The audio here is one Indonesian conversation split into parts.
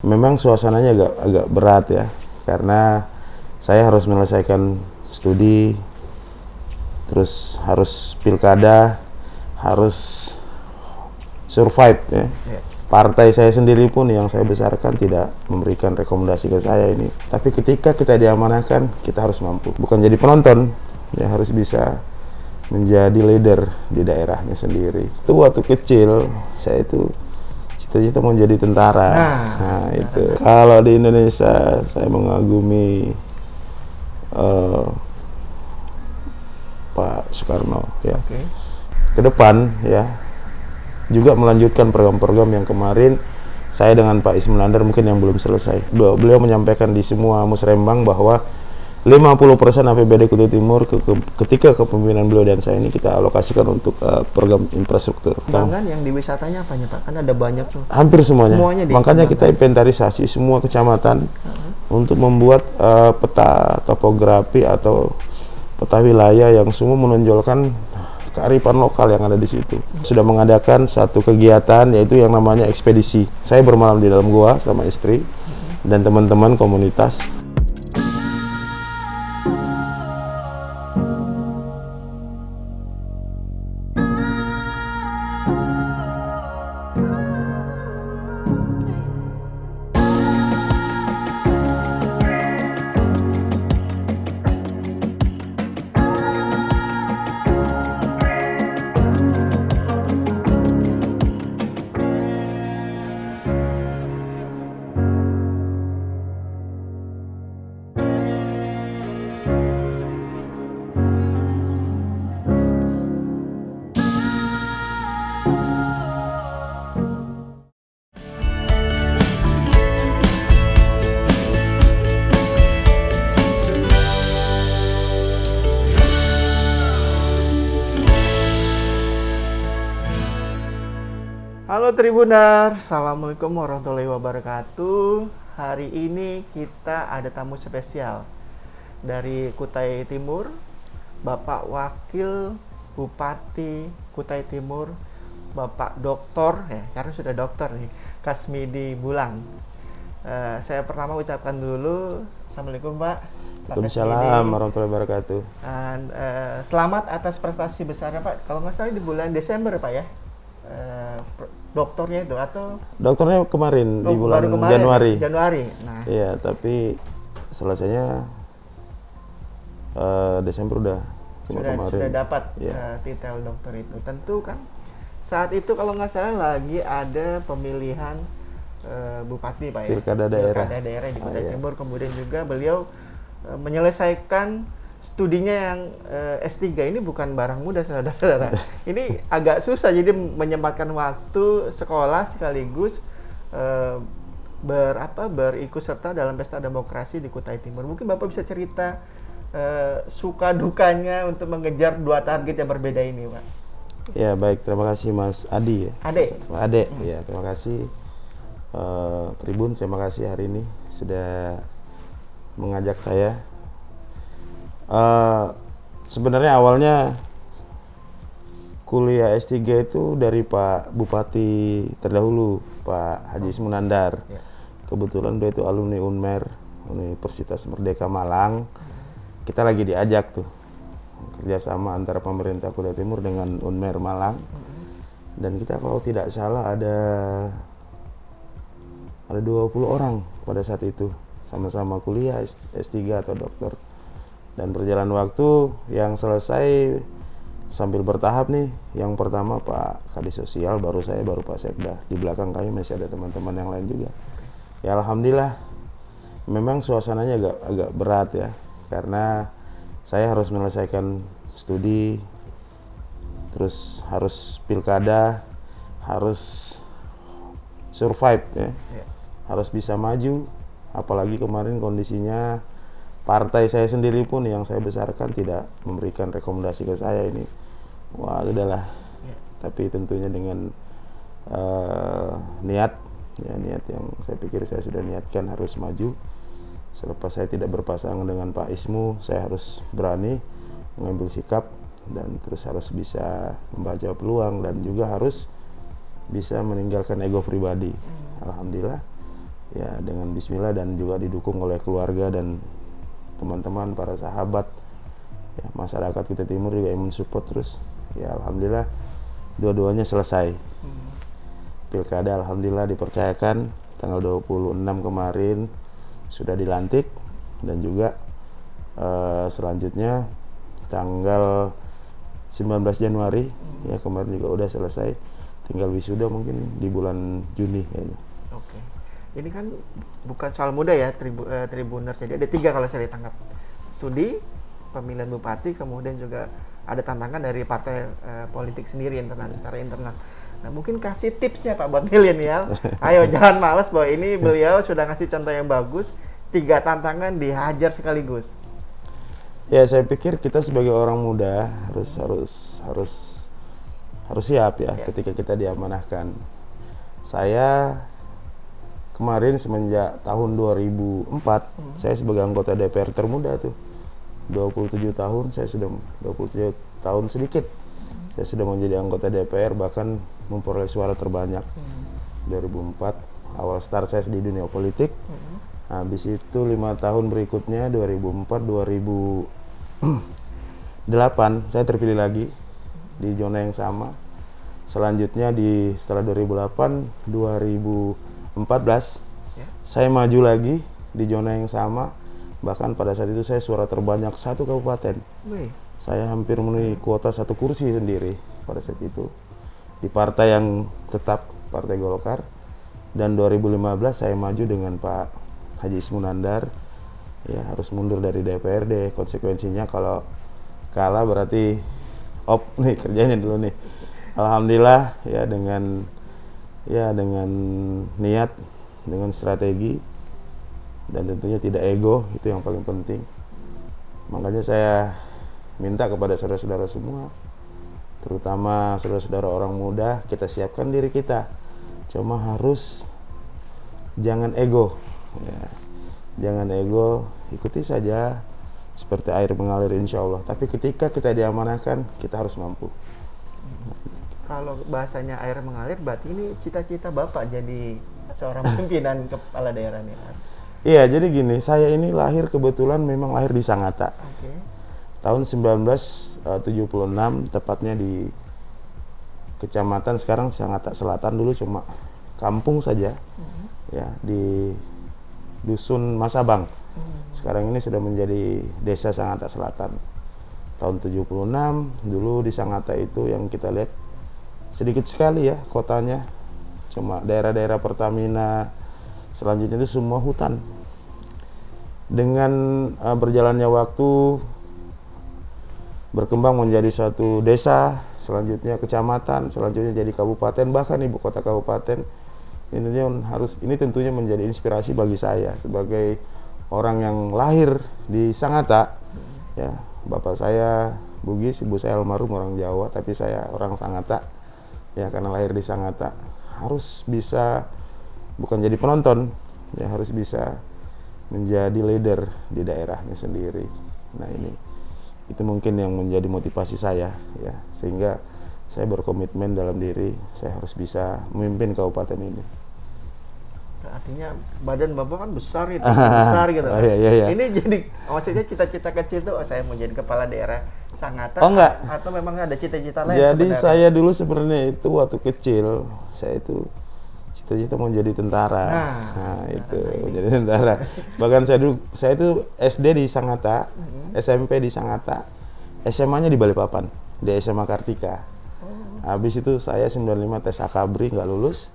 Memang suasananya agak berat ya, karena saya harus menyelesaikan studi, terus harus pilkada, harus survive ya. Partai saya sendiri pun yang saya besarkan tidak memberikan rekomendasi ke saya ini. Tapi ketika kita diamanahkan, kita harus mampu. Bukan jadi penonton, ya harus bisa menjadi leader di daerahnya sendiri. Itu waktu kecil, saya itu cita-cita mau jadi tentara. Nah itu. Kalau di Indonesia, saya mengagumi Pak Soekarno ya. Ke depan ya, juga melanjutkan program-program yang kemarin saya dengan Pak Ismenandar mungkin yang belum selesai. Beliau menyampaikan di semua musrembang bahwa 50% APBD Kutai Timur ketika kepemimpinan beliau dan saya ini kita alokasikan untuk program infrastruktur. Kembangan yang di wisatanya apanya Pak? Kan ada banyak tuh. Hampir semuanya makanya kita inventarisasi semua kecamatan untuk membuat peta topografi atau peta wilayah yang semua menonjolkan kearifan lokal yang ada di situ. Sudah mengadakan satu kegiatan yaitu yang namanya ekspedisi. Saya bermalam di dalam gua sama istri dan teman-teman komunitas. Halo Tribunar, Assalamualaikum warahmatullahi wabarakatuh. Hari ini kita ada tamu spesial dari Kutai Timur, Bapak Wakil Bupati Kutai Timur, Bapak Doktor, ya karena sudah dokter nih, Kasmidi Bulang. Saya pertama ucapkan dulu, Assalamualaikum Pak. Waalaikumsalam warahmatullahi wabarakatuh. Dan selamat atas prestasi besarnya Pak. Kalau nggak salah di bulan Desember Pak ya. Doktornya itu atau dokternya kemarin di bulan Januari. Nah, iya, tapi selesainya Desember udah sudah dapat titel dokter itu. Tentu kan saat itu kalau nggak salah lagi ada pemilihan bupati Pak ya. Pilkada daerah di Kutai Timur. Kemudian juga beliau menyelesaikan studinya yang S3 ini bukan barang mudah, saudara-saudara. Ini agak susah, jadi menyempatkan waktu sekolah sekaligus berikut serta dalam pesta demokrasi di Kutai Timur. Mungkin Bapak bisa cerita suka dukanya untuk mengejar dua target yang berbeda ini, Pak. Ya baik, terima kasih Mas Adi ya. Ade. Ya terima kasih Tribun, terima kasih hari ini sudah mengajak saya. Sebenarnya awalnya kuliah S3 itu dari Pak Bupati terdahulu, Pak Haji Ismenandar. Kebetulan dia itu alumni UNMER, Universitas Merdeka Malang. Kita lagi diajak tuh kerjasama antara pemerintah Kutai Timur dengan UNMER Malang. Dan kita kalau tidak salah ada 20 orang pada saat itu sama-sama kuliah S3 atau dokter. Dan berjalan waktu yang selesai sambil bertahap nih, yang pertama Pak Kadis Sosial, baru saya, baru Pak Sekda. Di belakang kami masih ada teman-teman yang lain juga. Ya alhamdulillah, memang suasananya agak berat ya, karena saya harus menyelesaikan studi, terus harus pilkada, harus survive ya, harus bisa maju. Apalagi kemarin kondisinya partai saya sendiri pun yang saya besarkan tidak memberikan rekomendasi ke saya ini. Wah udahlah. Tapi tentunya dengan niat yang saya pikir saya sudah niatkan harus maju. Selepas saya tidak berpasangan dengan Pak Ismu, saya harus berani mengambil sikap dan terus harus bisa membaca peluang dan juga harus bisa meninggalkan ego pribadi. Alhamdulillah Ya dengan bismillah dan juga didukung oleh keluarga dan teman-teman, para sahabat, ya, masyarakat Kutai Timur juga yang mensupport terus. Ya alhamdulillah dua-duanya selesai. Pilkada alhamdulillah dipercayakan tanggal 26 kemarin sudah dilantik, dan juga selanjutnya tanggal 19 Januari ya kemarin juga udah selesai, tinggal wisuda mungkin di bulan Juni kayaknya. Oke. Ini kan bukan soal mudah ya, Tribuners. Jadi ada 3 kalau saya ditangkap. Studi, pemilihan bupati, kemudian juga ada tantangan dari partai politik sendiri secara internal. Nah, mungkin kasih tipsnya Pak buat milenial. Ayo jangan males, bahwa ini beliau sudah ngasih contoh yang bagus. 3 tantangan dihajar sekaligus. Ya saya pikir kita sebagai orang muda harus siap ya ketika kita diamanahkan. Saya kemarin semenjak tahun 2004 saya sebagai anggota DPR termuda tuh. 27 tahun saya sudah 27 tahun sedikit. Saya sudah menjadi anggota DPR, bahkan memperoleh suara terbanyak. 2004 awal start saya di dunia politik. Habis itu 5 tahun berikutnya 2004-2008 saya terpilih lagi di zona yang sama. Selanjutnya setelah 2008 2014 saya maju lagi di zona yang sama. Bahkan pada saat itu saya suara terbanyak 1 kabupaten. Saya hampir memenuhi kuota 1 kursi sendiri pada saat itu di partai yang tetap, Partai Golkar. Dan 2015 saya maju dengan Pak Haji Ismunandar. Ya harus mundur dari DPRD. Konsekuensinya kalau kalah berarti nih kerjanya dulu nih. Alhamdulillah ya dengan niat, dengan strategi, dan tentunya tidak ego, itu yang paling penting. Makanya saya minta kepada saudara-saudara semua, terutama saudara-saudara orang muda, kita siapkan diri kita. Cuma harus jangan ego ya. Jangan ego, ikuti saja seperti air mengalir insya Allah. Tapi ketika kita diamanahkan, kita harus mampu. Kalau bahasanya air mengalir, berarti ini cita-cita Bapak jadi seorang pimpinan kepala daerah nih. Iya, jadi gini, saya ini kebetulan memang lahir di Sangatta. Tahun 1976, tepatnya di kecamatan sekarang Sangatta Selatan, dulu cuma kampung saja. Ya, di Dusun Masabang. Sekarang ini sudah menjadi Desa Sangatta Selatan. Tahun 76, dulu di Sangatta itu yang kita lihat sedikit sekali ya kotanya. Cuma daerah-daerah Pertamina, selanjutnya itu semua hutan. Dengan berjalannya waktu berkembang menjadi suatu desa, selanjutnya kecamatan, selanjutnya jadi kabupaten, bahkan ibu kota kabupaten. Ini tentunya menjadi inspirasi bagi saya sebagai orang yang lahir di Sangatta. Ya, bapak saya Bugis, ibu saya almarhum orang Jawa, tapi saya orang Sangatta. Ya, karena lahir di Sangatta, harus bisa bukan jadi penonton, ya harus bisa menjadi leader di daerahnya sendiri. Nah itu mungkin yang menjadi motivasi saya ya, sehingga saya berkomitmen dalam diri saya harus bisa memimpin kabupaten ini. Artinya badan Bapak kan besar itu, besar gitu. Iya. Ini jadi maksudnya cita-cita kecil tuh, saya mau jadi kepala daerah Sangatta. Oh enggak. Atau memang ada cita-cita lain? Jadi sebenarnya? saya dulu sebenarnya itu waktu kecil saya itu cita-cita mau jadi tentara. Nah itu jadi tentara. Bahkan saya itu SD di Sangatta, SMP di Sangatta, SMA-nya di Balikpapan, di SMA Kartika. Habis itu saya 95 tes akabri nggak lulus.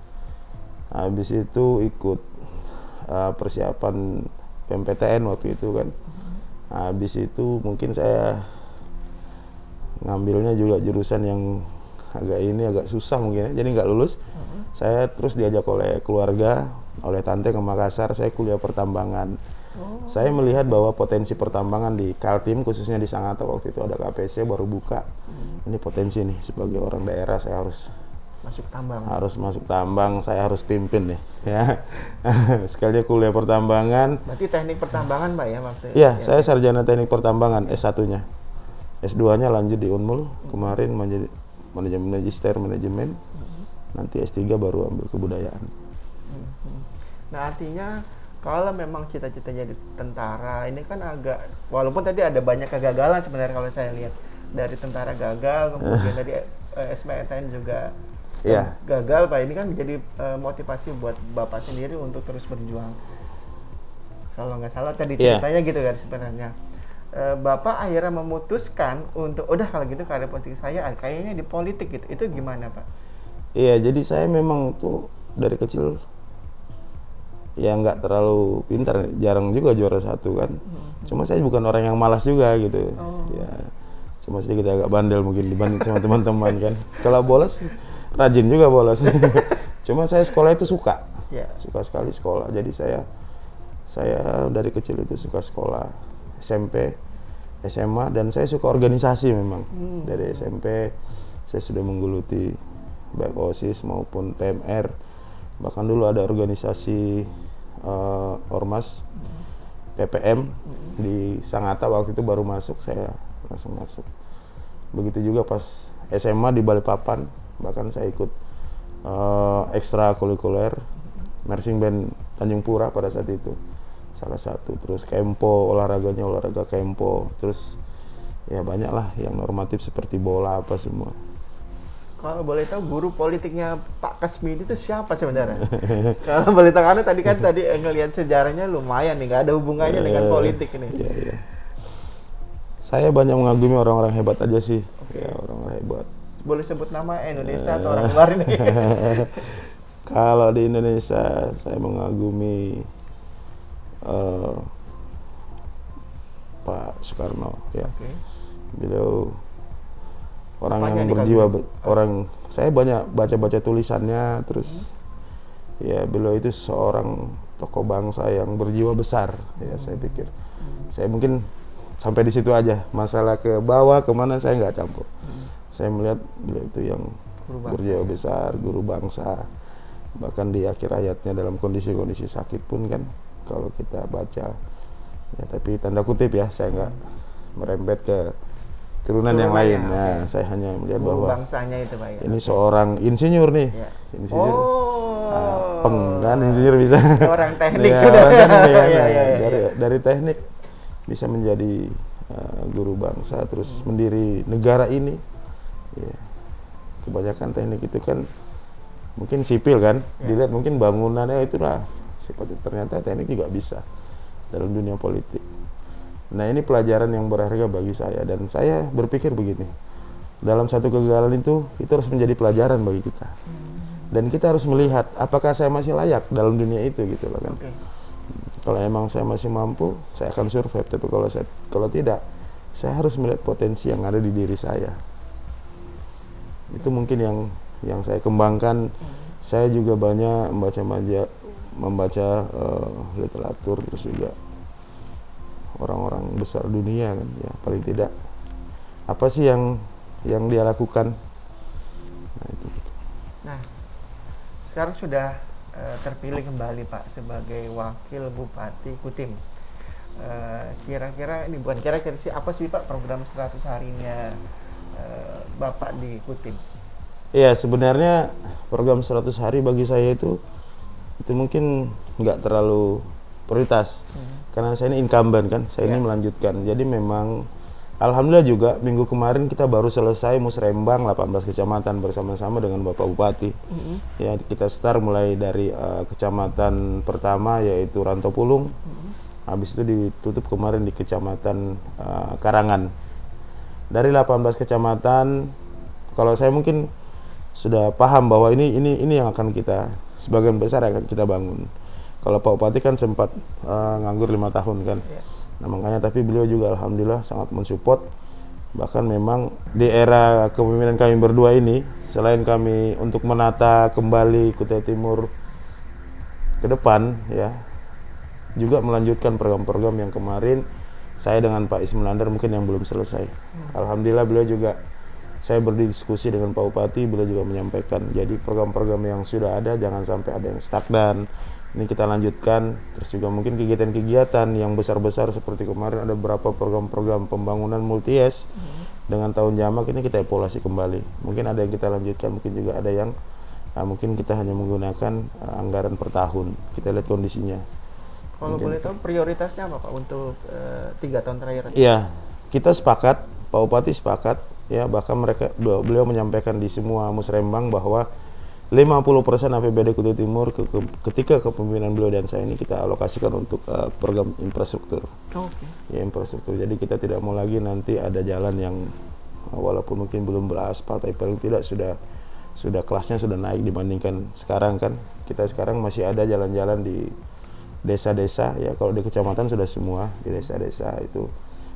Habis itu ikut persiapan PMPTN waktu itu kan. Habis itu mungkin saya ngambilnya juga jurusan yang agak susah mungkin ya, jadi nggak lulus. Saya terus diajak oleh keluarga, oleh tante ke Makassar, saya kuliah pertambangan. Saya melihat bahwa potensi pertambangan di Kaltim, khususnya di Sangatta waktu itu ada KPC baru buka. Ini potensi nih, sebagai orang daerah saya harus masuk tambang, saya harus pimpin nih ya. Sekali kuliah pertambangan. Berarti teknik pertambangan Pak ya waktu itu? Iya, saya sarjana teknik pertambangan S1-nya. S2-nya lanjut di Unmul, kemarin menjadi magister manajemen. Nanti S3 baru ambil kebudayaan. Nah, artinya kalau memang cita-cita jadi tentara, ini kan agak, walaupun tadi ada banyak kegagalan sebenarnya kalau saya lihat. Dari tentara gagal, kemudian dari SBMPTN juga Iya. gagal, Pak. Ini kan menjadi motivasi buat Bapak sendiri untuk terus berjuang. Kalau nggak salah tadi Iya. ceritanya gitu kan sebenarnya. Bapak akhirnya memutuskan untuk, udah kalau gitu karir politik saya kayaknya di politik gitu. Itu gimana, Pak? Iya, jadi saya memang tuh dari kecil ya nggak terlalu pintar, jarang juga juara satu kan. Cuma saya bukan orang yang malas juga gitu. Oh. Ya, cuma sedikit agak bandel mungkin dibanding sama teman-teman kan. Kalau bolos rajin juga bolos. Cuma saya sekolah itu suka, Ya. suka sekali sekolah. Jadi saya dari kecil itu suka sekolah, SMP, SMA, dan saya suka organisasi memang. Dari SMP saya sudah menggeluti baik OSIS maupun PMR. Bahkan dulu ada organisasi Ormas, PPM di Sangatta, waktu itu baru masuk, saya langsung masuk. Begitu juga pas SMA di Balikpapan, bahkan saya ikut ekstrakurikuler marching band Tanjung Pura pada saat itu, salah satu. Terus Kempo, olahraganya olahraga Kempo, terus ya banyak lah yang normatif seperti bola apa semua. Kalau boleh tahu guru politiknya Pak Kasmini itu siapa sebenarnya? Kalau boleh tahu, karena tadi kan ngelihat sejarahnya lumayan nih, nggak ada hubungannya dengan politik ini. Iya, iya. Saya banyak mengagumi orang-orang hebat aja sih. Oke. Ya, orang-orang hebat. Boleh sebut nama Indonesia atau orang luar ini? Kalau di Indonesia saya mengagumi Pak Soekarno ya. Oke. Beliau orang Apanya yang dikagumi? berjiwa saya banyak baca-baca tulisannya, terus ya beliau itu seorang tokoh bangsa yang berjiwa besar ya, saya pikir. Saya mungkin sampai di situ aja, masalah ke bawah kemana saya nggak campur. Saya melihat beliau itu yang Guru bangsa, berjiwa besar, guru bangsa. Bahkan di akhir hayatnya dalam kondisi-kondisi sakit pun kan, kalau kita baca ya, tapi tanda kutip ya, saya nggak merembet ke turunan yang lain. Turunannya, Nah, oke. saya hanya melihat Guru bahwa bangsanya itu, Pak, ya? ini seorang insinyur nih, Ya. insinyur. Oh. Peng kan, insinyur bisa. Orang teknik Ya, sudah. orang teknik ya. Iya, Nah, iya, iya. dari teknik bisa menjadi guru bangsa, terus mendiri negara ini. Ya. Kebanyakan teknik itu kan mungkin sipil kan, dilihat mungkin bangunannya itulah seperti, ternyata teknik juga bisa dalam dunia politik. Nah, ini pelajaran yang berharga bagi saya, dan saya berpikir begini, dalam satu kegagalan itu harus menjadi pelajaran bagi kita, dan kita harus melihat apakah saya masih layak dalam dunia itu gitu loh kan. Oke. Kalau emang saya masih mampu, saya akan survive. Tapi kalau tidak, saya harus melihat potensi yang ada di diri saya. Itu mungkin yang saya kembangkan. Saya juga banyak membaca literatur, terus juga orang-orang besar dunia kan, ya paling tidak apa sih yang dia lakukan. Nah, itu. Nah, sekarang sudah terpilih kembali, Pak, sebagai Wakil Bupati Kutim. Kira-kira ini bukan kira-kira sih, apa sih, Pak, program 100 harinya Bapak di Kutim? Iya, sebenarnya program 100 hari bagi saya itu mungkin nggak terlalu prioritas. Karena saya ini incumbent kan, saya ini melanjutkan. Jadi memang alhamdulillah juga minggu kemarin kita baru selesai musrembang 18 kecamatan bersama-sama dengan Bapak Bupati. Ya, kita start mulai dari kecamatan pertama yaitu Rantopulung. Habis itu ditutup kemarin di kecamatan Karangan. Dari 18 kecamatan, kalau saya mungkin sudah paham bahwa ini yang akan kita, sebagian besar akan kita bangun. Kalau Pak Bupati kan sempat nganggur 5 tahun kan. Nah, makanya tapi beliau juga alhamdulillah sangat mensupport. Bahkan memang di era kepemimpinan kami berdua ini, selain kami untuk menata kembali Kutai Timur ke depan ya, juga melanjutkan program-program yang kemarin saya dengan Pak Ismulander mungkin yang belum selesai. Alhamdulillah beliau juga, saya berdiskusi dengan Pak Bupati, beliau juga menyampaikan, jadi program-program yang sudah ada jangan sampai ada yang stagnan. Ini kita lanjutkan, terus juga mungkin kegiatan-kegiatan yang besar-besar seperti kemarin ada beberapa program-program pembangunan multi-yes dengan tahun jamak, ini kita evaluasi kembali. Mungkin ada yang kita lanjutkan, mungkin juga ada yang mungkin kita hanya menggunakan anggaran per tahun. Kita lihat kondisinya. Kalau boleh tahu prioritasnya apa Pak untuk 3 tahun terakhir? Iya, kita sepakat, Pak Bupati sepakat, ya bahkan beliau menyampaikan di semua musrembang bahwa 50% APBD Kutai Timur ketika kepemimpinan beliau dan saya ini kita alokasikan untuk program infrastruktur. Oke. Ya, infrastruktur. Jadi kita tidak mau lagi nanti ada jalan yang walaupun mungkin belum beraspal, tapi paling tidak sudah kelasnya sudah naik dibandingkan sekarang kan. Kita sekarang masih ada jalan-jalan di desa-desa, ya kalau di kecamatan sudah semua, di desa-desa itu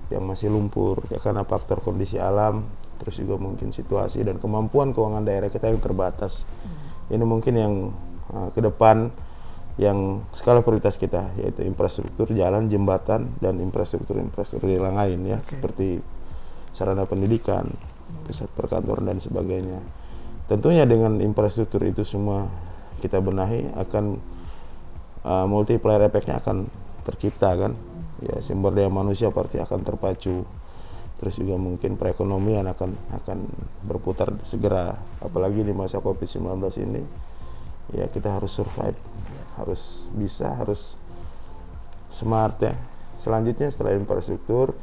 yang masih lumpur ya karena faktor kondisi alam, terus juga mungkin situasi dan kemampuan keuangan daerah kita yang terbatas. Ini mungkin yang ke depan yang skala prioritas kita, yaitu infrastruktur jalan, jembatan, dan infrastruktur yang lain ya, seperti sarana pendidikan, pusat perkantoran dan sebagainya. Tentunya dengan infrastruktur itu semua kita benahi, akan multiplier efeknya akan tercipta kan. Ya, sumber daya manusia pasti akan terpacu. Terus juga mungkin perekonomian akan berputar segera, apalagi di masa Covid-19 ini. Ya, kita harus survive, harus bisa, harus smart ya. Selanjutnya setelah infrastruktur,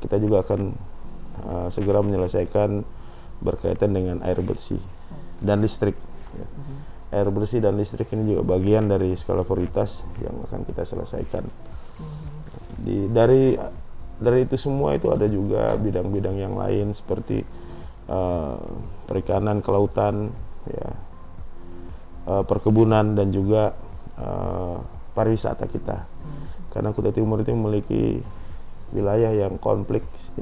kita juga akan segera menyelesaikan berkaitan dengan air bersih dan listrik ya. Air bersih dan listrik ini juga bagian dari skala prioritas yang akan kita selesaikan. Dari itu semua itu ada juga bidang-bidang yang lain seperti perikanan, kelautan, ya, perkebunan dan juga pariwisata kita. Karena Kutai Timur itu memiliki wilayah yang kompleks,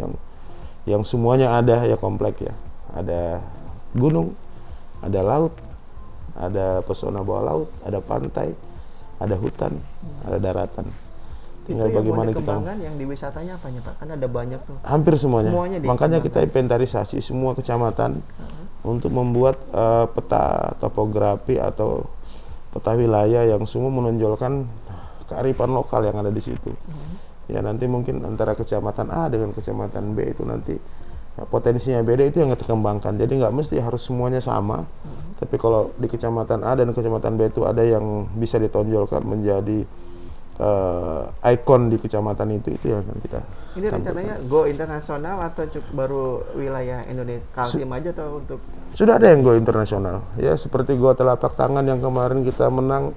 yang semuanya ada ya, kompleks ya. Ada gunung, ada laut, ada pesona bawah laut, ada pantai, ada hutan, ada daratan. Tinggal itu bagaimana yang kita yang di wisatanya apanya Pak? Kan ada banyak tuh. hampir semuanya makanya kita dikembangkan. inventarisasi semua kecamatan untuk membuat peta topografi atau peta wilayah yang semua menonjolkan kearifan lokal yang ada di situ. Ya, nanti mungkin antara kecamatan A dengan kecamatan B itu nanti potensinya beda, itu yang kita kembangkan. Jadi nggak mesti harus semuanya sama, tapi kalau di kecamatan A dan kecamatan B itu ada yang bisa ditonjolkan menjadi ikon di kecamatan itu yang akan kita. Ini rencananya go internasional atau baru wilayah Indonesia Kaltim aja atau untuk? Sudah ada yang go internasional ya, seperti Gua Telapak Tangan yang kemarin kita menang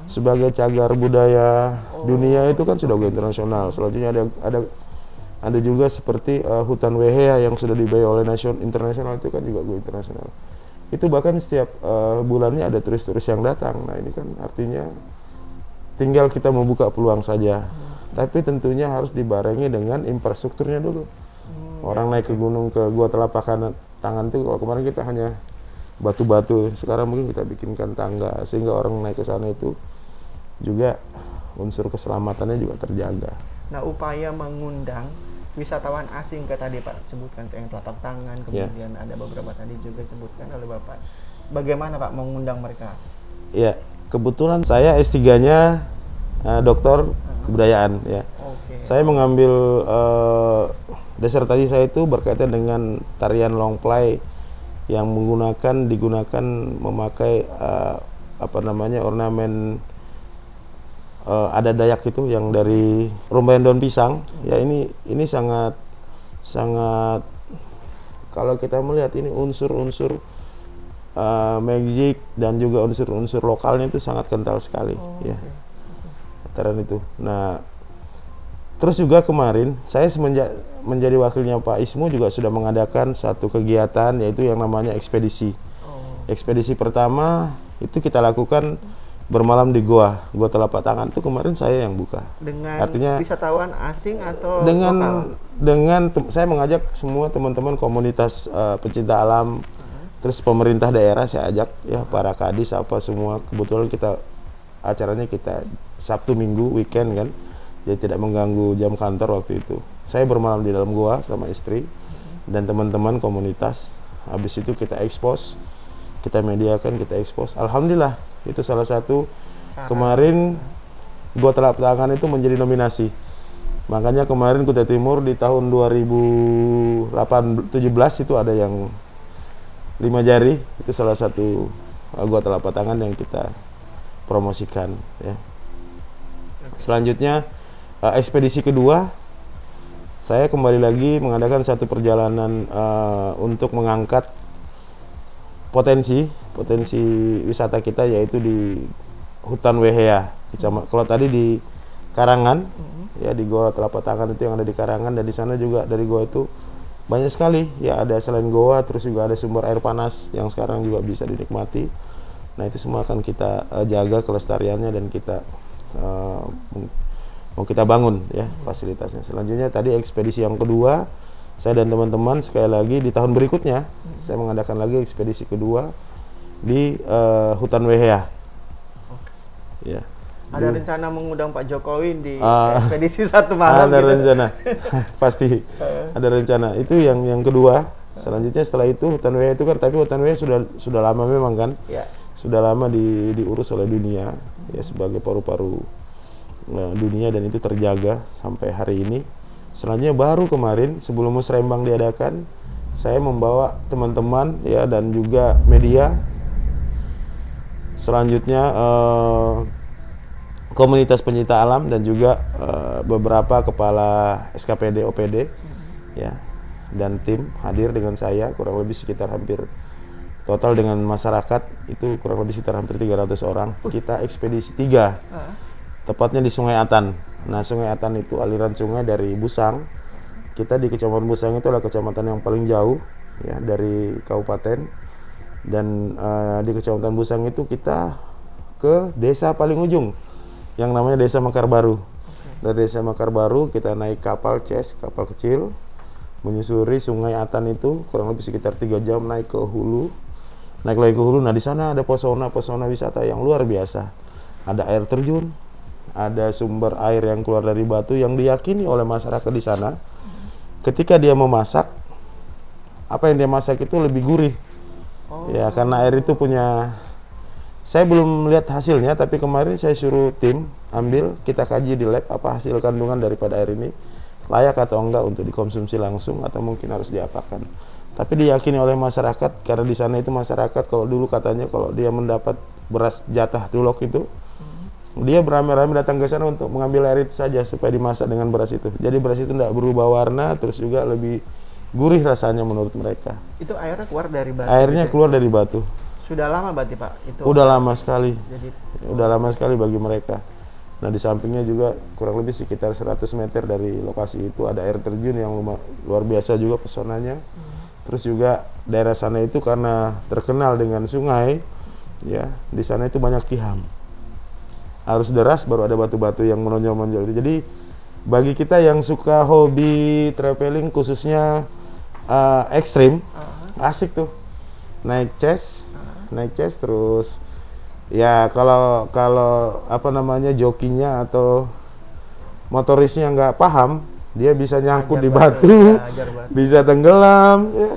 sebagai cagar budaya dunia, itu kan sudah go internasional. Selanjutnya ada juga seperti hutan WHA yang sudah dibayar oleh internasional, itu kan juga go internasional. Itu bahkan setiap bulannya ada turis-turis yang datang. Nah, ini kan artinya tinggal kita membuka peluang saja. Tapi tentunya harus dibarengi dengan infrastrukturnya dulu. Orang naik ke gunung, ke Gua Telapak Tangan itu, kalau kemarin kita hanya batu-batu, sekarang mungkin kita bikinkan tangga sehingga orang naik ke sana itu juga unsur keselamatannya juga terjaga. Nah, upaya mengundang wisatawan asing ke tadi Pak sebutkan, ke yang Telapak Tangan, kemudian ada beberapa tadi juga disebutkan oleh Bapak. Bagaimana Pak mengundang mereka? Ya, kebetulan saya S3-nya doktor kebudayaan ya. Saya mengambil disertasi saya itu berkaitan dengan tarian longplay yang digunakan memakai ornamen adat Dayak itu yang dari rumbayan daun pisang. Ya, ini sangat kalau kita melihat ini unsur-unsur magic dan juga unsur-unsur lokalnya itu sangat kental sekali ya. Tarian itu. Nah, terus juga kemarin saya semenjak menjadi wakilnya Pak Ismu juga sudah mengadakan satu kegiatan, yaitu yang namanya ekspedisi. Ekspedisi pertama itu kita lakukan bermalam di Gua Telapak Tangan, itu kemarin saya yang buka. Dengan artinya wisatawan asing atau dengan saya mengajak semua teman-teman komunitas pecinta alam, terus pemerintah daerah saya ajak ya, para kadis apa semua. Kebetulan acaranya kita Sabtu Minggu weekend kan, jadi tidak mengganggu jam kantor waktu itu. Saya bermalam di dalam gua sama istri dan teman-teman komunitas. Habis itu kita expose, kita mediakan, kita expose. Alhamdulillah itu salah satu kemarin Gua Telapak Tangan itu menjadi nominasi. Makanya kemarin Kutai Timur di tahun 2017 itu ada yang 5 jari, itu salah satu gua telapak tangan yang kita promosikan ya. Selanjutnya ekspedisi kedua, saya kembali lagi mengadakan satu perjalanan untuk mengangkat potensi wisata kita, yaitu di hutan Wehea. Kalau tadi di Karangan, ya di Goa Telapak Tangan itu yang ada di Karangan, dan di sana juga dari goa itu banyak sekali ya, ada selain goa terus juga ada sumber air panas yang sekarang juga bisa dinikmati. Nah itu semua akan kita jaga kelestariannya dan kita mau kita bangun ya fasilitasnya. Selanjutnya tadi ekspedisi yang kedua, saya dan teman-teman sekali lagi di tahun berikutnya saya mengadakan lagi ekspedisi kedua di hutan Wehea. Ya. Ada rencana mengundang Pak Jokowi di ekspedisi satu malam ada gitu? rencana pasti ada rencana itu yang kedua. Selanjutnya setelah itu hutan Wehea itu kan, tapi hutan Wehea sudah lama memang kan ya. Sudah lama diurus oleh dunia ya sebagai paru-paru dunia, dan itu terjaga sampai hari ini. Selanjutnya baru kemarin sebelum Musrembang diadakan, saya membawa teman-teman ya dan juga media, selanjutnya komunitas pencinta alam dan juga beberapa kepala SKPD OPD ya, dan tim hadir dengan saya, kurang lebih sekitar hampir total dengan masyarakat itu kurang lebih sekitar hampir 300 orang. Kita ekspedisi 3, tepatnya di Sungai Atan. Nah Sungai Atan itu aliran sungai dari Busang. Kita di Kecamatan Busang itu adalah kecamatan yang paling jauh ya dari kabupaten, dan di Kecamatan Busang itu kita ke desa paling ujung yang namanya Desa Mekar Baru. Dari Desa Mekar Baru kita naik kapal kapal kecil, menyusuri Sungai Atan itu kurang lebih sekitar 3 jam naik ke hulu. Naik lagi ke hulu, nah di sana ada pesona wisata yang luar biasa. Ada air terjun, ada sumber air yang keluar dari batu yang diyakini oleh masyarakat di sana. Ketika dia memasak, apa yang dia masak itu lebih gurih. Ya karena air itu punya, saya belum lihat hasilnya, tapi kemarin saya suruh tim ambil, kita kaji di lab apa hasil kandungan daripada air ini, layak atau enggak untuk dikonsumsi langsung atau mungkin harus diapakan. Tapi diyakini oleh masyarakat, karena di sana itu masyarakat kalau dulu katanya kalau dia mendapat beras jatah dulok itu, dia beramai-ramai datang ke sana untuk mengambil air itu saja supaya dimasak dengan beras itu. Jadi beras itu tidak berubah warna, terus juga lebih gurih rasanya menurut mereka. Itu airnya keluar dari batu? Airnya gitu? Keluar dari batu. Sudah lama berarti Pak? Itu udah lama sekali. Jadi, udah lama sekali bagi mereka. Nah di sampingnya juga kurang lebih sekitar 100 meter dari lokasi itu ada air terjun yang luar biasa juga pesonanya. Terus juga daerah sana itu karena terkenal dengan sungai, ya di sana itu banyak kiham. Arus deras baru ada batu-batu yang menonjol-menonjol itu. Jadi bagi kita yang suka hobi traveling khususnya ekstrim, asik tuh naik chest terus ya kalau apa namanya jokinya atau motorisnya nggak paham, dia bisa nyangkut di batu, bisa tenggelam ya.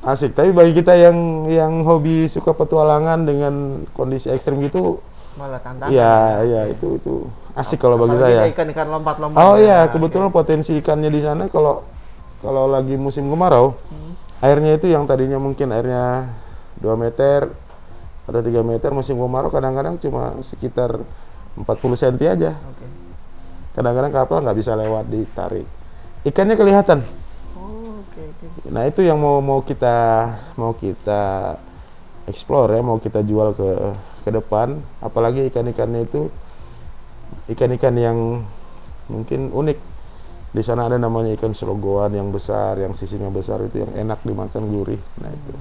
Asik. Tapi bagi kita yang hobi suka petualangan dengan kondisi ekstrim gitu, malah tantangan. Ya itu asik kalau bagi saya. Ikan-ikan lompat-lompat. Oh iya, kebetulan potensi ikannya di sana kalau lagi musim kemarau, airnya itu yang tadinya mungkin airnya 2 meter atau 3 meter, musim kemarau kadang-kadang cuma sekitar 40 cm aja. Kadang-kadang kapal nggak bisa lewat, ditarik. Ikannya kelihatan. Nah itu yang mau kita explore ya, mau kita jual ke depan. Apalagi ikan-ikannya itu ikan-ikan yang mungkin unik. Di sana ada namanya ikan selogoan yang besar, yang sisinya besar itu yang enak dimakan, gurih. Nah itu.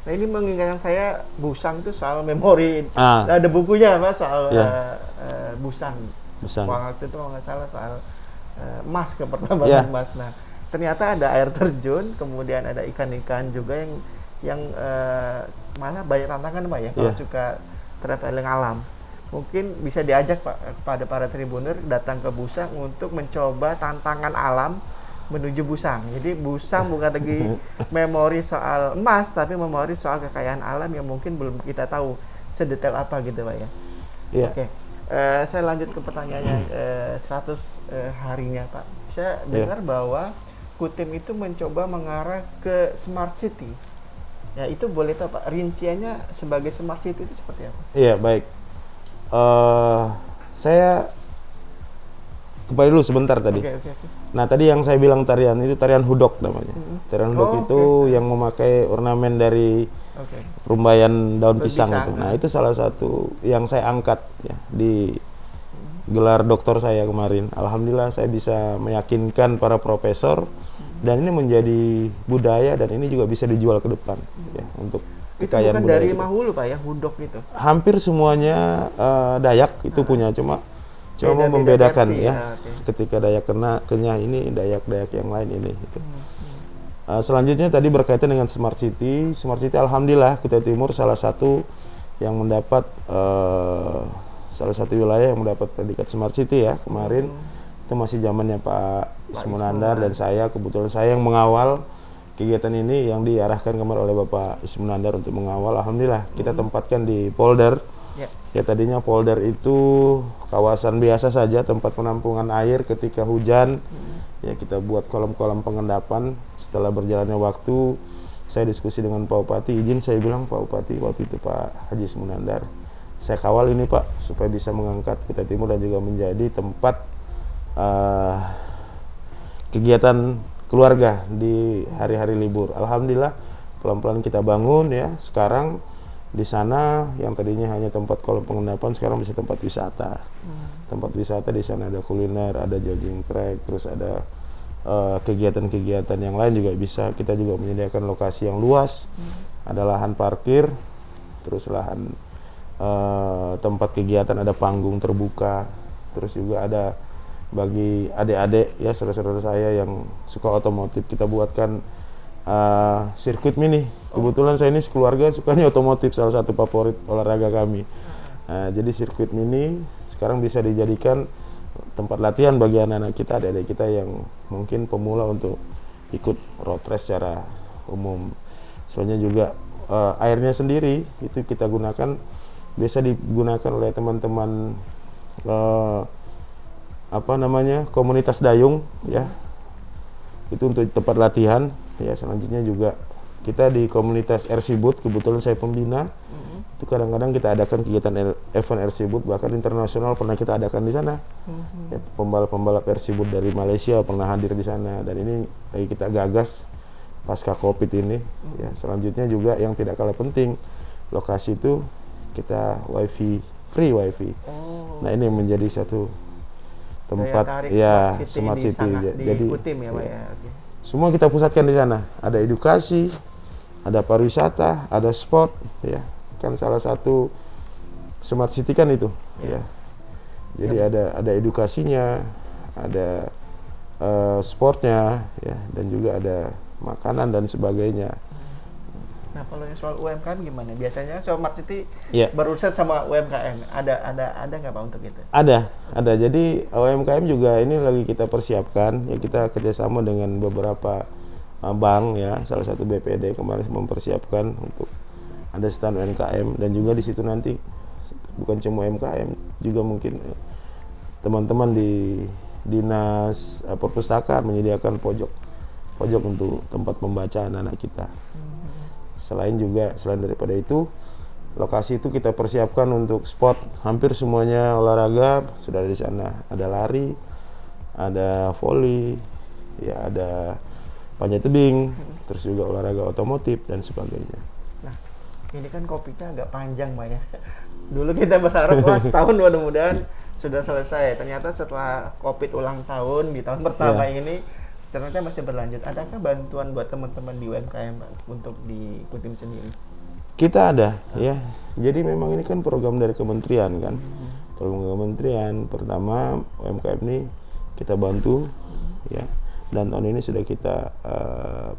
Nah ini mengingatkan saya Busang itu soal memori. Ada bukunya Pak soal Busang. Waktu itu kalau nggak salah soal emas, pertambangan emas. Nah ternyata ada air terjun, kemudian ada ikan-ikan juga yang malah banyak tantangan Pak ya kalau suka traveling alam. Mungkin bisa diajak Pak kepada para tribuner datang ke Busang untuk mencoba tantangan alam menuju Busang. Jadi Busang bukan lagi memori soal emas, tapi memori soal kekayaan alam yang mungkin belum kita tahu sedetail apa gitu Pak ya. Oke. Saya lanjut ke pertanyaannya 100 harinya Pak. Saya dengar bahwa Kutim itu mencoba mengarah ke smart city. Ya itu boleh tahu Pak, rinciannya sebagai smart city itu seperti apa? Iya, baik. Saya kembali dulu sebentar tadi. Oke, oke, oke. Nah, tadi yang saya bilang tarian itu tarian hudok namanya. Tarian hudok Oh, itu oke. yang memakai ornamen dari Oke. rumbayan daun Daun pisang pisang, itu. Nah, itu salah satu yang saya angkat ya di gelar doktor saya kemarin. Alhamdulillah saya bisa meyakinkan para profesor dan ini menjadi budaya dan ini juga bisa dijual ke depan ya untuk Itu kekayaan bukan budaya dari kita. Mahulu Pak ya, hudok itu. Hampir semuanya Dayak itu punya, cuma Beda-beda membedakan versi, ya. ya, oke. Ketika Dayak Kenyah ini, Dayak yang lain ini gitu. Selanjutnya tadi berkaitan dengan Smart City. Smart City alhamdulillah Kutai Timur salah satu yang mendapat salah satu wilayah yang mendapat predikat Smart City ya kemarin. Itu masih zamannya Pak Ismunandar dan saya, kebetulan saya yang mengawal kegiatan ini yang diarahkan kemarin oleh Bapak Ismunandar untuk mengawal. Alhamdulillah kita tempatkan di polder. Ya. Ya tadinya polder itu kawasan biasa saja, tempat penampungan air ketika hujan. Ya kita buat kolam-kolam pengendapan. Setelah berjalannya waktu, saya diskusi dengan Pak Bupati, izin saya bilang Pak Bupati waktu itu Pak Haji Ismunandar, saya kawal ini Pak supaya bisa mengangkat Kutai Timur dan juga menjadi tempat kegiatan keluarga di hari-hari libur. Alhamdulillah pelan-pelan kita bangun ya. Sekarang di sana yang tadinya hanya tempat kolam pengendapan sekarang bisa tempat wisata. Tempat wisata di sana ada kuliner, ada jogging track, terus ada kegiatan-kegiatan yang lain juga bisa. Kita juga menyediakan lokasi yang luas. Ada lahan parkir, terus lahan tempat kegiatan, ada panggung terbuka, terus juga ada bagi adik-adik ya saudara-saudara saya yang suka otomotif, kita buatkan sirkuit mini. Kebetulan saya ini sekeluarga sukanya otomotif, salah satu favorit olahraga kami. Jadi sirkuit mini sekarang bisa dijadikan tempat latihan bagi anak-anak kita, adik-adik kita yang mungkin pemula untuk ikut road race secara umum. Soalnya juga airnya sendiri itu kita gunakan, biasa digunakan oleh teman-teman komunitas dayung ya, itu untuk tempat latihan ya. Selanjutnya juga kita di komunitas RC Boot, kebetulan saya pembina, itu kadang-kadang kita adakan kegiatan event RC Boot, bahkan internasional pernah kita adakan di sana. Ya, pembalap-pembalap RC Boot dari Malaysia pernah hadir di sana, dan ini lagi kita gagas pasca Covid ini ya. Selanjutnya juga yang tidak kalah penting, lokasi itu kita free wifi. Nah ini menjadi satu tempat ya smart city. Jadi ya, Pak, ya. Okay. Semua kita pusatkan di sana. Ada edukasi, ada pariwisata, ada sport ya. Kan salah satu smart city kan itu ya. Jadi ada edukasinya, ada sportnya ya, dan juga ada makanan dan sebagainya. Nah, kalau yang soal UMKM gimana? Biasanya Smart City Ya. berurusan sama UMKM. Ada nggak Pak untuk itu? Ada. Jadi UMKM juga ini lagi kita persiapkan. Ya kita kerjasama dengan beberapa bank ya. Salah satu BPD kemarin mempersiapkan untuk ada stand UMKM, dan juga di situ nanti bukan cuma UMKM, juga mungkin teman-teman di dinas perpustakaan menyediakan pojok untuk tempat membaca anak-anak kita. Selain daripada itu, lokasi itu kita persiapkan untuk sport. Hampir semuanya olahraga sudah ada di sana. Ada lari, ada volley, ya ada panjat tebing, terus juga olahraga otomotif dan sebagainya. Nah, ini kan kopinya agak panjang, Pak ya. Dulu kita berharap wah setahun mudah-mudahan sudah selesai. Ternyata setelah Covid ulang tahun di tahun pertama ini ternyata masih berlanjut. Adakah bantuan buat teman-teman di UMKM Pak untuk di Kutim sendiri? Kita ada ya. Jadi memang ini kan program dari kementerian kan. Program kementerian pertama UMKM ini kita bantu ya. Dan tahun ini sudah kita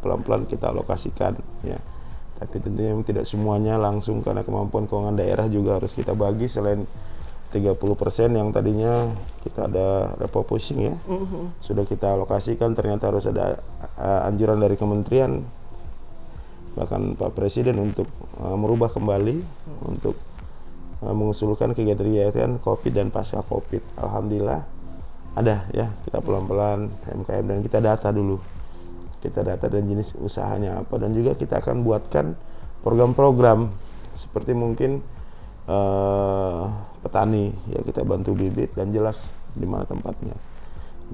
pelan-pelan kita alokasikan ya. Tapi tentunya tidak semuanya langsung karena kemampuan keuangan daerah juga harus kita bagi. Selain 30% yang tadinya kita ada refocusing ya, sudah kita alokasikan, ternyata harus ada anjuran dari kementerian, bahkan Pak Presiden untuk merubah kembali untuk mengusulkan kegiatan-kegiatan COVID dan pasca COVID. Alhamdulillah ada ya, kita pelan-pelan UMKM dan kita data dulu. Kita data dan jenis usahanya apa, dan juga kita akan buatkan program-program seperti mungkin petani ya, kita bantu bibit dan jelas di mana tempatnya.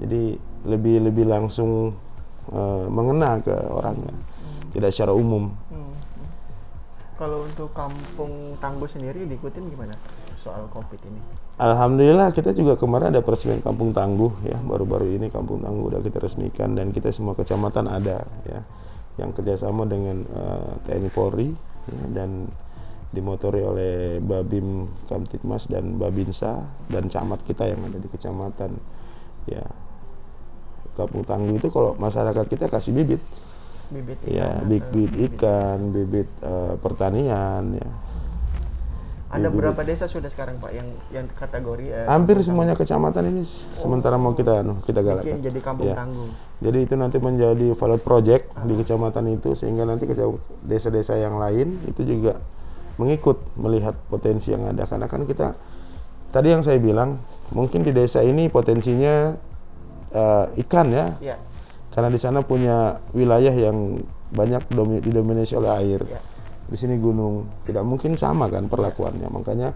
Jadi lebih langsung mengena ke orangnya, tidak secara umum. Kalau untuk Kampung Tangguh sendiri diikutin gimana soal COVID ini? Alhamdulillah kita juga kemarin ada peresmian Kampung Tangguh ya, baru-baru ini Kampung Tangguh udah kita resmikan dan kita semua kecamatan ada ya, yang kerjasama dengan TNI Polri ya, dan dimotori oleh Babim Kamtibmas dan Babinsa dan camat kita yang ada di kecamatan ya. Kampung Tangguh itu kalau masyarakat kita kasih bibit Bibit ya, ikan, bibit ikan, bibit pertanian ya. Ada berapa desa sudah sekarang Pak yang kategori Hampir Kampung semuanya kecamatan ini sementara mau kita galakkan. Bikin jadi Kampung Ya. Tangguh. Jadi itu nanti menjadi pilot project di kecamatan itu, sehingga nanti desa-desa yang lain itu juga mengikut melihat potensi yang ada. Karena kan kita tadi yang saya bilang, mungkin di desa ini potensinya ikan ya, Ya. karena di sana punya wilayah yang banyak didominasi oleh air. Ya. Di sini gunung, tidak mungkin sama kan perlakuannya. Makanya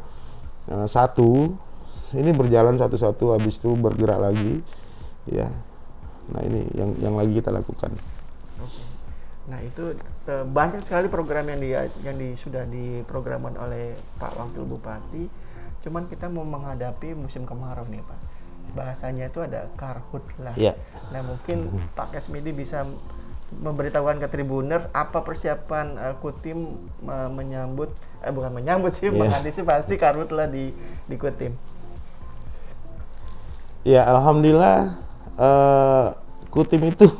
ini berjalan satu-satu, habis itu bergerak lagi ya. Nah ini yang lagi kita lakukan. Oke. Nah itu banyak sekali program yang sudah diprogramkan oleh Pak Wakil Bupati. Cuman kita mau menghadapi musim kemarau nih Pak. Bahasanya itu ada karhut lah. Ya. Nah mungkin Pak Kesmidi bisa memberitahukan ke Tribuners apa persiapan Kutim menyambut, bukan menyambut sih, mengantisipasi karhutlah di Kutim. Ya alhamdulillah Kutim itu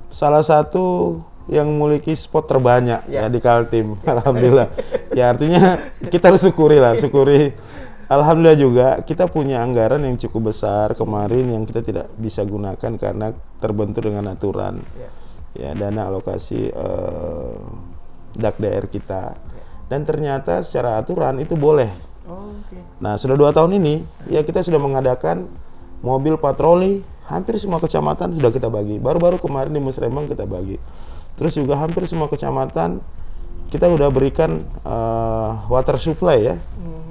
salah satu yang memiliki spot terbanyak ya di Kaltim. Alhamdulillah. Ya artinya kita harus syukuri. Alhamdulillah juga kita punya anggaran yang cukup besar kemarin yang kita tidak bisa gunakan karena terbentur dengan aturan. Ya, dana alokasi DAK-DR kita. Dan ternyata secara aturan itu boleh. Nah, sudah 2 tahun ini ya kita sudah mengadakan mobil patroli hampir semua kecamatan sudah kita bagi. Baru-baru kemarin di Musrembang kita bagi. Terus juga hampir semua kecamatan kita udah berikan water supply ya.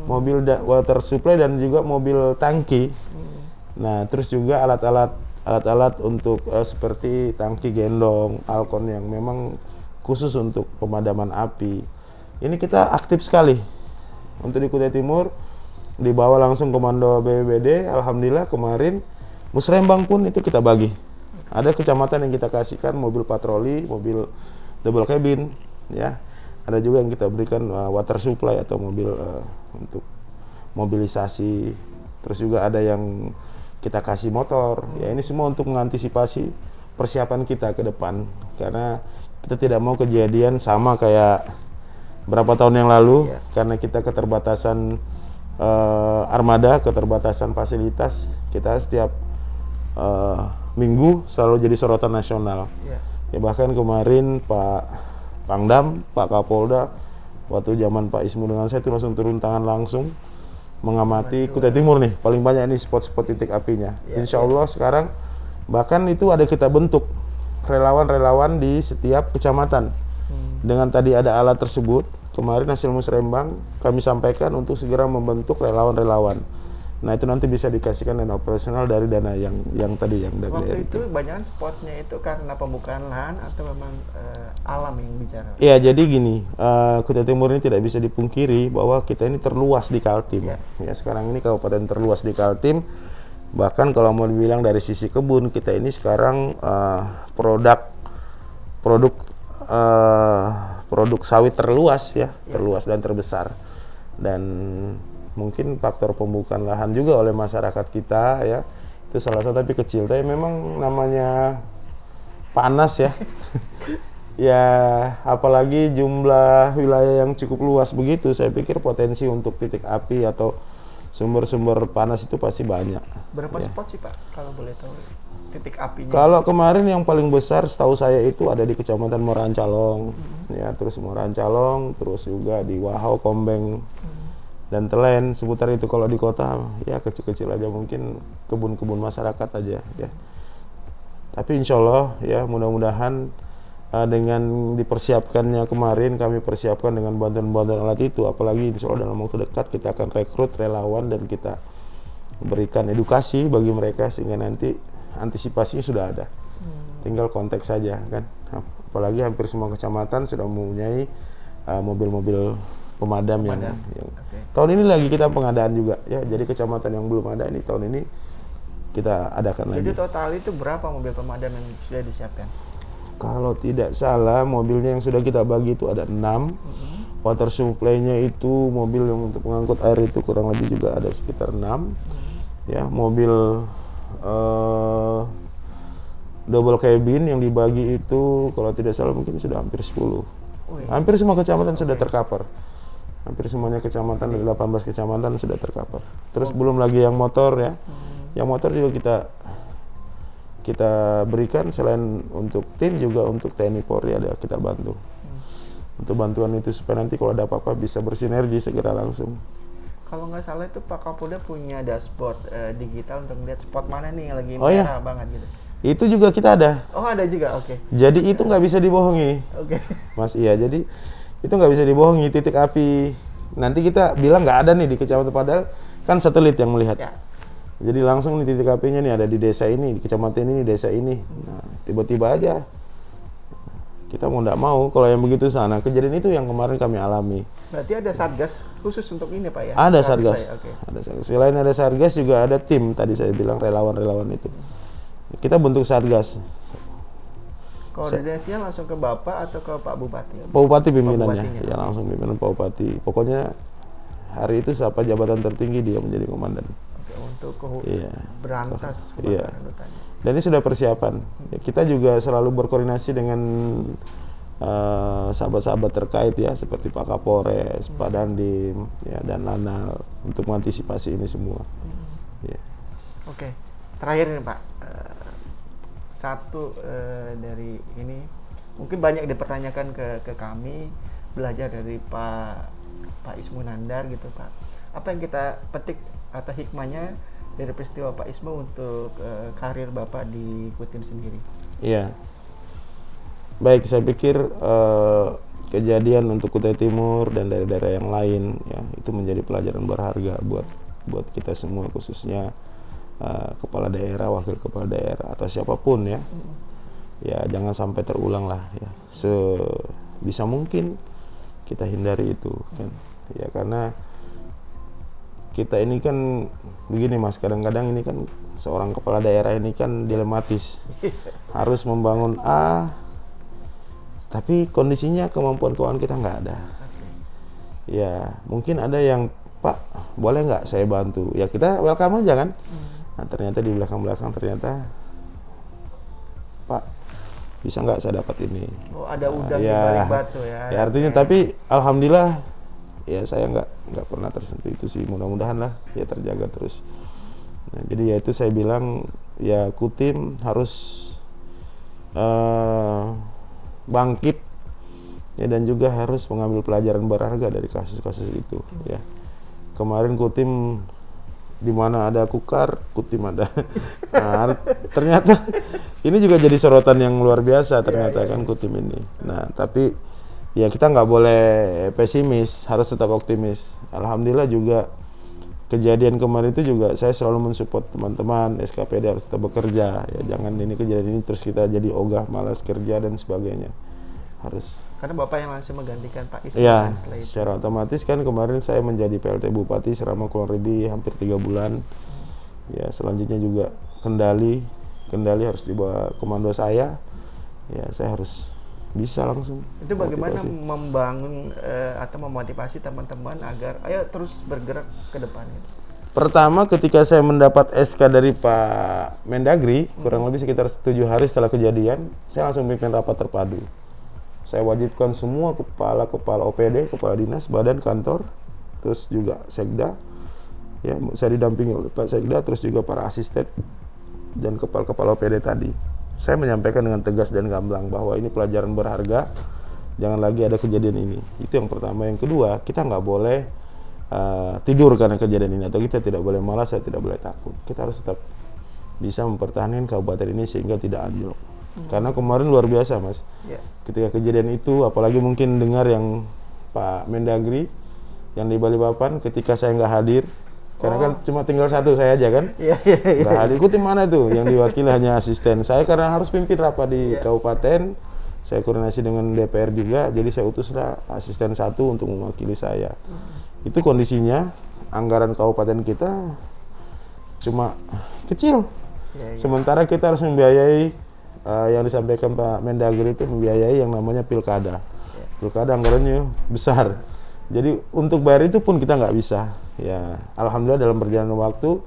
Mobil water supply dan juga mobil tangki. Nah, terus juga alat-alat untuk seperti tangki gendong, alkon yang memang khusus untuk pemadaman api. Ini kita aktif sekali. Untuk di Kutai Timur dibawa langsung komando BPBD. Alhamdulillah kemarin Musrembang pun itu kita bagi. Ada kecamatan yang kita kasihkan mobil patroli, mobil double cabin ya. Ada juga yang kita berikan water supply atau mobil untuk mobilisasi. Terus juga ada yang kita kasih motor. Ya ini semua untuk mengantisipasi persiapan kita ke depan. Karena kita tidak mau kejadian sama kayak berapa tahun yang lalu. Karena kita keterbatasan armada, keterbatasan fasilitas. Kita setiap minggu selalu jadi sorotan nasional. Ya bahkan kemarin Pak Pangdam, Pak Kapolda, waktu zaman Pak Ismu dengan saya itu langsung turun tangan langsung mengamati Kutai Timur nih, paling banyak ini spot-spot titik apinya. Insya Allah sekarang bahkan itu ada kita bentuk relawan-relawan di setiap kecamatan. Dengan tadi ada alat tersebut, kemarin hasil Musrembang kami sampaikan untuk segera membentuk relawan-relawan. Nah itu nanti bisa dikasihkan dana operasional dari dana yang tadi yang dari waktu itu banyak spotnya itu karena pembukaan lahan atau memang alam yang bicara? Iya jadi gini, Kutai Timur ini tidak bisa dipungkiri bahwa kita ini terluas di Kaltim. Ya sekarang ini kabupaten terluas di Kaltim. Bahkan kalau mau dibilang dari sisi kebun kita ini sekarang produk sawit terluas ya, terluas dan terbesar. Dan mungkin faktor pembukaan lahan juga oleh masyarakat kita ya itu salah satu, tapi kecil. Tapi memang namanya panas ya. Ya apalagi jumlah wilayah yang cukup luas begitu, saya pikir potensi untuk titik api atau sumber-sumber panas itu pasti banyak. Berapa spot sih Pak kalau boleh tahu titik apinya? Kalau kemarin yang paling besar setahu saya itu ada di Kecamatan Morancalong ya, terus Morancalong, terus juga di Wahau, Kombeng dan Telen, seputar itu. Kalau di kota ya kecil-kecil aja, mungkin kebun-kebun masyarakat aja ya. Tapi insya Allah ya mudah-mudahan dengan dipersiapkannya kemarin, kami persiapkan dengan bantuan-bantuan alat itu, apalagi insya Allah dalam waktu dekat kita akan rekrut relawan dan kita berikan edukasi bagi mereka sehingga nanti antisipasinya sudah ada. Tinggal konteks saja kan. Apalagi hampir semua kecamatan sudah mempunyai mobil-mobil pemadam yang tahun ini lagi kita pengadaan juga ya. Jadi kecamatan yang belum ada ini tahun ini kita adakan lagi. Jadi total itu berapa mobil pemadam yang sudah disiapkan? Kalau tidak salah mobilnya yang sudah kita bagi itu ada 6. Water supply-nya itu mobil yang untuk mengangkut air itu kurang lebih juga ada sekitar 6. Ya, mobil double cabin yang dibagi itu kalau tidak salah mungkin sudah hampir 10. Hampir semua kecamatan sudah tercover. Hampir semuanya kecamatan dari 18 kecamatan sudah tercover. Terus belum lagi yang motor ya. Yang motor juga kita berikan selain untuk tim juga untuk TNI Polri ada kita bantu. Untuk bantuan itu supaya nanti kalau ada apa-apa bisa bersinergi segera langsung. Kalau nggak salah itu Pak Kapolda punya dashboard digital untuk melihat spot mana nih yang lagi merah banget gitu. Itu juga kita ada. Oh ada juga, oke. Jadi itu nggak bisa dibohongi. Oke. Mas iya, jadi itu nggak bisa dibohongi titik api. Nanti kita bilang nggak ada nih di kecamatan padahal kan satelit yang melihat. Ya. Jadi langsung nih titik apinya nih ada di desa ini, di kecamatan ini, desa ini. Nah, tiba-tiba aja kita mau nggak mau kalau yang begitu sana. Kejadian itu yang kemarin kami alami. Berarti ada satgas khusus untuk ini Pak ya? Ada satgas. Okay. Ada satgas. Selain ada satgas juga ada tim tadi saya bilang relawan-relawan itu. Kita bentuk satgas. Koordinasinya langsung ke Bapak atau ke Pak Bupati? Pak Bupati pimpinannya. Ya langsung pimpinan Pak Bupati. Pokoknya hari itu siapa jabatan tertinggi dia menjadi komandan. Untuk berantas kebakaran hutan. Dan ini sudah persiapan. Ya, kita juga selalu berkoordinasi dengan sahabat-sahabat terkait ya, seperti Pak Kapolres, Pak Dandim, ya, dan Lanal untuk mengantisipasi ini semua. Ya. Oke, terakhir nih Pak, satu dari ini mungkin banyak dipertanyakan ke kami, belajar dari Pak Ismu Nandar gitu Pak. Apa yang kita petik atau hikmahnya dari peristiwa Pak Ismu untuk karir Bapak di Kutim sendiri? Iya. Baik, saya pikir kejadian untuk Kutai Timur dan daerah-daerah yang lain ya itu menjadi pelajaran berharga buat kita semua, khususnya kepala daerah, wakil kepala daerah atau siapapun ya. Ya jangan sampai terulang lah ya. Sebisa mungkin kita hindari itu kan. Ya karena kita ini kan begini Mas, kadang-kadang ini kan seorang kepala daerah ini kan dilematis. Harus membangun A, tapi kondisinya kemampuan keuangan kita nggak ada. Ya mungkin ada yang Pak boleh nggak saya bantu? Ya kita welcome aja kan. Nah ternyata di belakang-belakang ternyata Pak bisa nggak saya dapat ini? Oh ada udang di balik batu ya. Ya artinya tapi alhamdulillah ya saya nggak pernah tersentuh itu sih, mudah-mudahan lah ya terjaga terus. Nah, jadi ya itu saya bilang ya Kutim harus bangkit ya dan juga harus mengambil pelajaran berharga dari kasus-kasus itu ya. Kemarin Kutim di mana ada Kukar, Kutim ada. Nah, ternyata ini juga jadi sorotan yang luar biasa ternyata kan Kutim ini. Nah tapi ya kita nggak boleh pesimis, harus tetap optimis. Alhamdulillah juga kejadian kemarin itu juga saya selalu mensupport teman-teman SKPD harus tetap bekerja. Ya jangan ini kejadian ini terus kita jadi ogah, malas kerja dan sebagainya. Harus. Karena Bapak yang langsung menggantikan Pak Ismu. Ya, secara otomatis kan kemarin saya menjadi PLT Bupati selama kurang lebih hampir 3 bulan. Ya selanjutnya juga Kendali harus dibawa komando saya. Ya saya harus bisa langsung. Itu bagaimana membangun atau memotivasi teman-teman agar ayo terus bergerak ke depan gitu? Pertama ketika saya mendapat SK dari Pak Mendagri kurang lebih sekitar 7 hari setelah kejadian, saya langsung pimpin rapat terpadu. Saya wajibkan semua kepala OPD, kepala dinas, badan, kantor, terus juga Sekda. Ya, saya didampingi oleh Pak Sekda, terus juga para asisten dan kepala OPD tadi. Saya menyampaikan dengan tegas dan gamblang bahwa ini pelajaran berharga, jangan lagi ada kejadian ini. Itu yang pertama. Yang kedua, kita nggak boleh tidur karena kejadian ini, atau kita tidak boleh malas, saya tidak boleh takut. Kita harus tetap bisa mempertahankan kabupaten ini sehingga tidak anjlok. Karena kemarin luar biasa, Mas. Ya. Ketika kejadian itu, apalagi mungkin dengar yang Pak Mendagri yang di Balikpapan ketika saya nggak hadir, karena kan cuma tinggal satu saya aja kan, Iya. nggak hadir. Itu tim mana tuh? Yang diwakili hanya asisten saya karena harus pimpin rapat di kabupaten. Saya koordinasi dengan DPR juga, jadi saya utuslah asisten satu untuk mewakili saya. Itu kondisinya anggaran kabupaten kita cuma kecil. Ya. Sementara kita harus membiayai yang disampaikan Pak Mendagri itu membiayai yang namanya pilkada. Pilkada anggarannya besar. Jadi untuk bayar itu pun kita nggak bisa. Ya, alhamdulillah dalam perjalanan waktu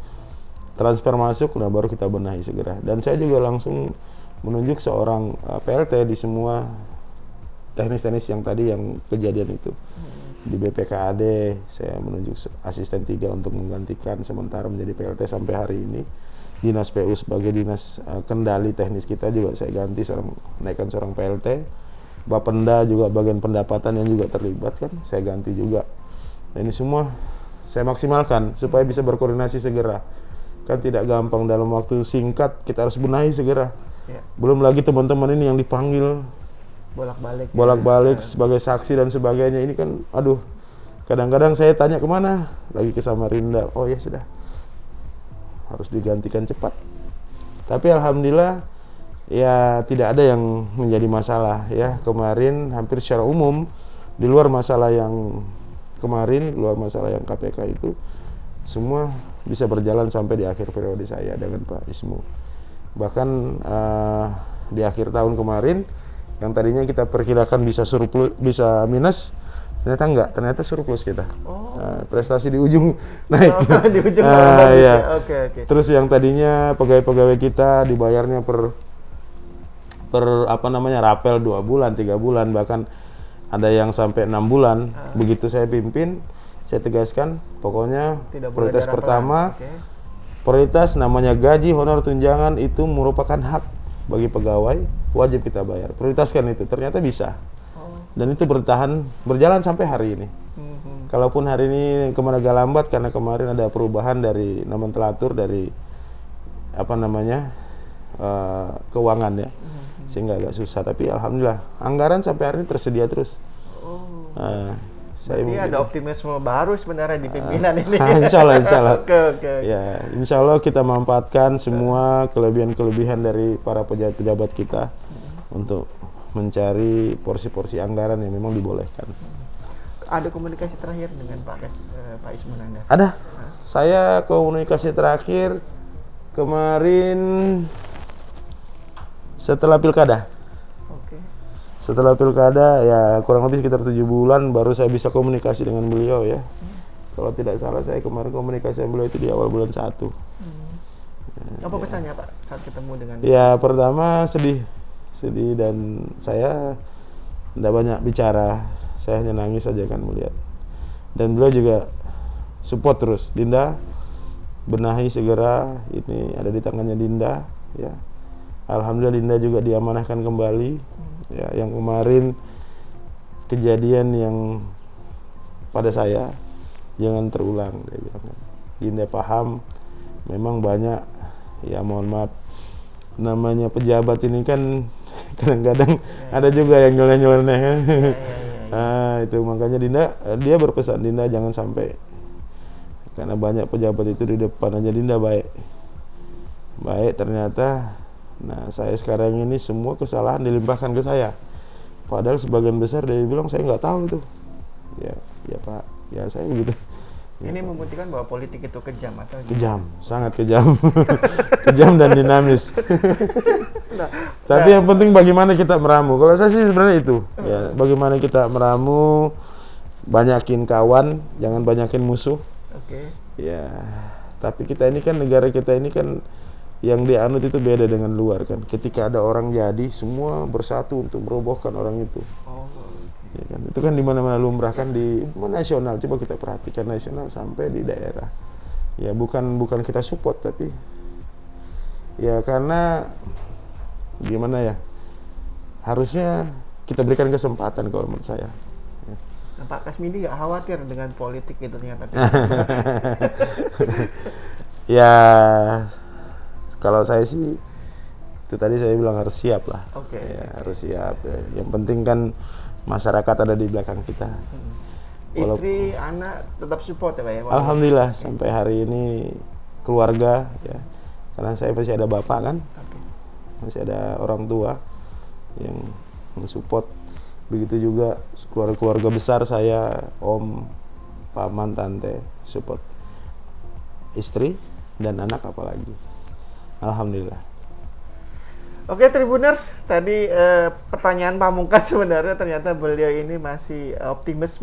transfer masuk, nah baru kita benahi segera. Dan saya juga langsung menunjuk seorang PLT di semua teknis-teknis yang tadi yang kejadian itu. Di BPKAD saya menunjuk asisten 3 untuk menggantikan sementara menjadi PLT sampai hari ini. Dinas PU sebagai dinas kendali teknis kita juga saya ganti naikkan seorang PLT. Bapenda juga bagian pendapatan yang juga terlibat kan saya ganti juga. Nah, ini semua saya maksimalkan supaya bisa berkoordinasi segera. Kan tidak gampang dalam waktu singkat kita harus benahi segera. Ya. Belum lagi teman-teman ini yang dipanggil bolak-balik sebagai saksi dan sebagainya. Ini kan aduh, kadang-kadang saya tanya kemana, lagi ke Samarinda. Oh ya sudah, harus digantikan cepat. Tapi alhamdulillah ya tidak ada yang menjadi masalah ya. Kemarin hampir secara umum di luar masalah yang kemarin, luar masalah yang KPK itu, semua bisa berjalan sampai di akhir periode saya dengan Pak Ismu. Bahkan di akhir tahun kemarin yang tadinya kita perkirakan bisa surplus, bisa minus, ternyata enggak, ternyata surplus kita. Prestasi di ujung naik. Di ujung ya. Oke. Terus yang tadinya pegawai-pegawai kita dibayarnya per rapel 2 bulan, 3 bulan, bahkan ada yang sampai 6 bulan. Begitu saya pimpin, saya tegaskan pokoknya prioritas pertama, prioritas namanya gaji, honor, tunjangan itu merupakan hak bagi pegawai, wajib kita bayar. Prioritaskan itu, ternyata bisa. Dan itu berjalan sampai hari ini. Kalaupun hari ini kemarin agak lambat karena kemarin ada perubahan dari nomenklatur dari keuangan ya, sehingga agak susah. Tapi alhamdulillah anggaran sampai hari ini tersedia terus. Berarti ada optimisme baru sebenarnya di pimpinan ini. Insya Allah. Oke. Ya, insya Allah kita memanfaatkan semua kelebihan-kelebihan dari para pejabat-pejabat kita untuk mencari porsi-porsi anggaran yang memang dibolehkan. Ada komunikasi terakhir dengan Pak Ismu Nanda? Ada. Saya komunikasi terakhir kemarin setelah pilkada. Setelah pilkada ya kurang lebih sekitar 7 bulan baru saya bisa komunikasi dengan beliau ya. Kalau tidak salah saya kemarin komunikasi dengan beliau itu di awal bulan 1. Apa pesannya Pak saat ketemu dengan ya pertama sedih dan saya tidak banyak bicara, saya hanya nangis saja kan melihat. Dan beliau juga support terus, Dinda benahi segera, ini ada di tangannya Dinda ya. Alhamdulillah Dinda juga diamanahkan kembali ya. Yang kemarin kejadian yang pada saya jangan terulang, dia bilang. Dinda paham memang banyak ya, mohon maaf namanya pejabat ini kan kadang-kadang ada juga yang nyeleneh kan. Itu makanya dia berpesan, Dinda jangan sampai, karena banyak pejabat itu di depan aja Dinda baik ternyata. Nah saya sekarang ini semua kesalahan dilimpahkan ke saya, padahal sebagian besar dia bilang saya nggak tahu itu. Ya Pak, ya saya begitu. Ini membuktikan bahwa politik itu kejam atau kejam, sangat kejam. Kejam dan dinamis. Tapi yang penting bagaimana kita meramu. Kalau saya sih sebenarnya itu ya, bagaimana kita meramu, banyakin kawan, jangan banyakin musuh. Ya, tapi kita ini kan, negara kita ini kan yang dianut itu beda dengan luar kan. Ketika ada orang jadi, semua bersatu untuk merobohkan orang itu. Ya kan? Itu kan di mana-mana lumrah kan, di nasional. Coba kita perhatikan nasional sampai di daerah. Ya bukan kita support, tapi ya karena gimana ya, harusnya kita berikan kesempatan kalau menurut saya. Pak Kasmidi nggak khawatir dengan politik itu ternyata? Ya kalau saya sih itu tadi saya bilang harus siap lah. Oke. Ya, harus siap. Ya. Yang penting kan masyarakat ada di belakang kita. Istri, anak tetap support ya Pak ya? Alhamdulillah sampai hari ini keluarga ya. Karena saya masih ada bapak kan. Masih ada orang tua yang mensupport. Begitu juga keluarga besar saya, om, paman, tante support. Istri dan anak apalagi. Alhamdulillah. Oke Tribuners, tadi pertanyaan pamungkas sebenarnya ternyata beliau ini masih optimis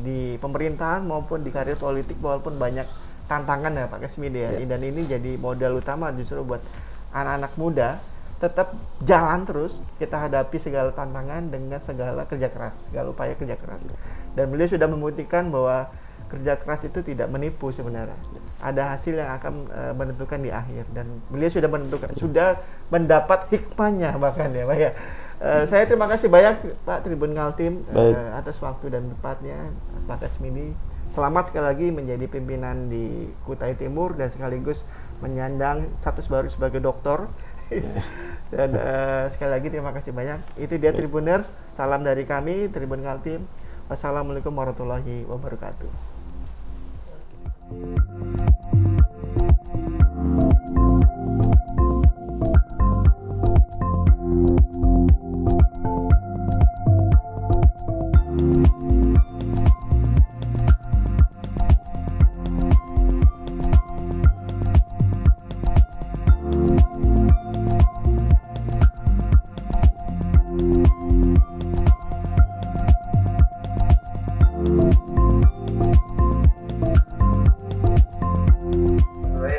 di pemerintahan maupun di karir politik walaupun banyak tantangan ya Pak Kasmidi ya. Dan ini jadi modal utama justru buat anak-anak muda tetap jalan terus, kita hadapi segala tantangan dengan segala kerja keras, segala upaya kerja keras. Dan beliau sudah membuktikan bahwa kerja keras itu tidak menipu sebenarnya. Ada hasil yang akan menentukan di akhir dan beliau sudah menentukan, sudah mendapat hikmahnya bahkan ya Pak ya. Saya terima kasih banyak Pak Tribun Kaltim atas waktu dan tempatnya Pak Kasmidi. Selamat sekali lagi menjadi pimpinan di Kutai Timur dan sekaligus menyandang status baru sebagai doktor. Dan sekali lagi terima kasih banyak. Itu dia Tribuners, salam dari kami Tribun Kaltim. Wassalamualaikum warahmatullahi wabarakatuh.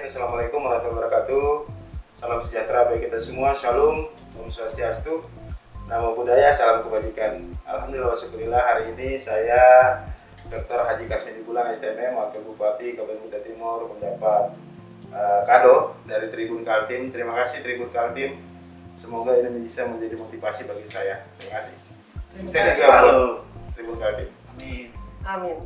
Assalamualaikum warahmatullahi wabarakatuh. Salam sejahtera bagi kita semua. Shalom, Om Swastiastu, Namo Buddhaya, salam kebajikan. Alhamdulillah wa syukurillah, hari ini saya Dr. Haji Kasmidi Gulang STMM, Wakil Bupati Kabupaten Kutai Timur, mendapat kado dari Tribun Kaltim. Terima kasih Tribun Kaltim. Semoga ini bisa menjadi motivasi bagi saya. Terima kasih. Sukses juga buat Tribun Kaltim. Amin. Amin.